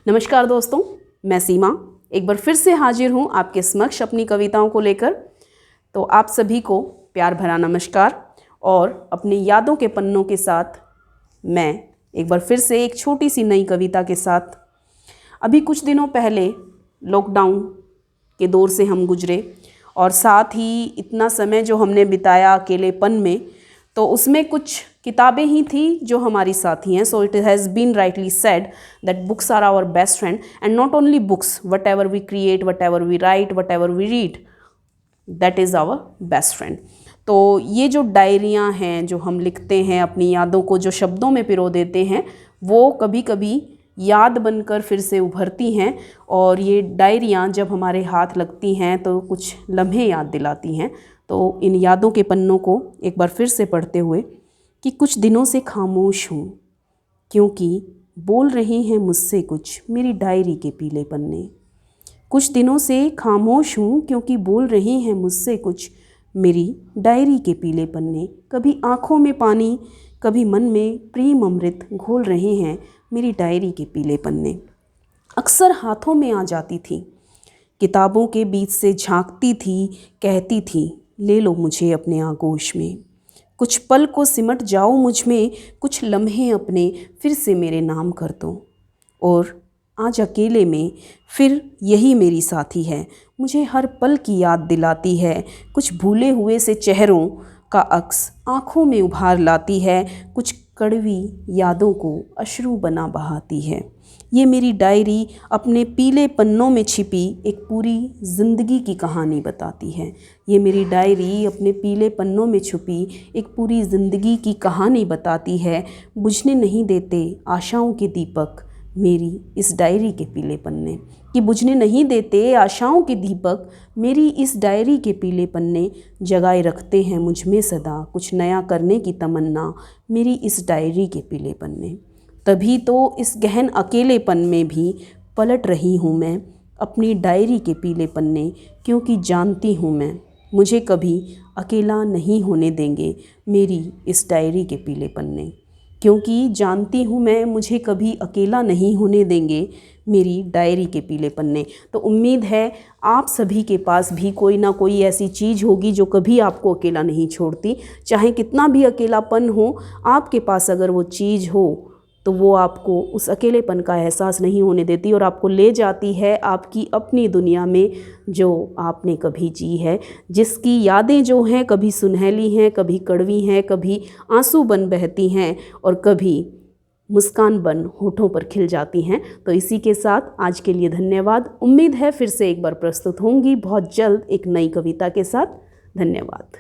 नमस्कार दोस्तों, मैं सीमा एक बार फिर से हाजिर हूँ आपके समक्ष अपनी कविताओं को लेकर। तो आप सभी को प्यार भरा नमस्कार। और अपनी यादों के पन्नों के साथ मैं एक बार फिर से एक छोटी सी नई कविता के साथ। अभी कुछ दिनों पहले लॉकडाउन के दौर से हम गुजरे और साथ ही इतना समय जो हमने बिताया अकेलेपन में, तो उसमें कुछ किताबें ही थी जो हमारी साथी हैं। So it has been rightly said that books are our best friend and not only books, whatever we create, whatever we write, whatever we read, that is our best friend. तो ये जो डायरियाँ हैं जो हम लिखते हैं, अपनी यादों को जो शब्दों में पिरो देते हैं, वो कभी कभी याद बनकर फिर से उभरती हैं। और ये डायरियाँ जब हमारे हाथ लगती हैं तो कुछ लम्हे याद दिलाती हैं। तो इन यादों के पन्नों को एक बार फिर से पढ़ते हुए कि कुछ दिनों से खामोश हूँ क्योंकि बोल रही हैं मुझसे कुछ मेरी डायरी के पीले पन्ने। कुछ दिनों से खामोश हूँ क्योंकि बोल रही हैं मुझसे कुछ मेरी डायरी के पीले पन्ने। कभी आँखों में पानी, कभी मन में प्रेम अमृत घोल रहे हैं मेरी डायरी के पीले पन्ने। अक्सर हाथों में आ जाती थी, किताबों के बीच से झांकती थी, कहती थी ले लो मुझे अपने आगोश में। कुछ पल को सिमट जाओ मुझ में, कुछ लम्हे अपने फिर से मेरे नाम कर दो। और आज अकेले में फिर यही मेरी साथी है, मुझे हर पल की याद दिलाती है। कुछ भूले हुए से चेहरों का अक्स आँखों में उभार लाती है, कुछ कड़वी यादों को अश्रु बना बहाती है। ये मेरी डायरी अपने पीले पन्नों में छिपी एक पूरी ज़िंदगी की कहानी बताती है। ये मेरी डायरी अपने पीले पन्नों में छुपी एक पूरी ज़िंदगी की कहानी बताती है। बुझने नहीं देते आशाओं के दीपक मेरी इस डायरी के पीले पन्ने, कि बुझने नहीं देते आशाओं के दीपक मेरी इस डायरी के पीले पन्ने। जगाए रखते हैं मुझ में सदा कुछ नया करने की तमन्ना मेरी इस डायरी के पीले पन्ने। तभी तो इस गहन अकेलेपन में भी पलट रही हूँ मैं अपनी डायरी के पीले पन्ने, क्योंकि जानती हूँ मैं मुझे कभी अकेला नहीं होने देंगे मेरी इस डायरी के पीले पन्ने। क्योंकि जानती हूँ मैं मुझे कभी अकेला नहीं होने देंगे मेरी डायरी के पीले पन्ने। तो उम्मीद है आप सभी के पास भी कोई ना कोई ऐसी चीज़ होगी जो कभी आपको अकेला नहीं छोड़ती। चाहे कितना भी अकेलापन हो, आपके पास अगर वो चीज़ हो तो वो आपको उस अकेलेपन का एहसास नहीं होने देती और आपको ले जाती है आपकी अपनी दुनिया में जो आपने कभी जी है, जिसकी यादें जो हैं कभी सुनहली हैं, कभी कड़वी हैं, कभी आंसू बन बहती हैं और कभी मुस्कान बन होठों पर खिल जाती हैं। तो इसी के साथ आज के लिए धन्यवाद। उम्मीद है फिर से एक बार प्रस्तुत होंगी बहुत जल्द एक नई कविता के साथ। धन्यवाद।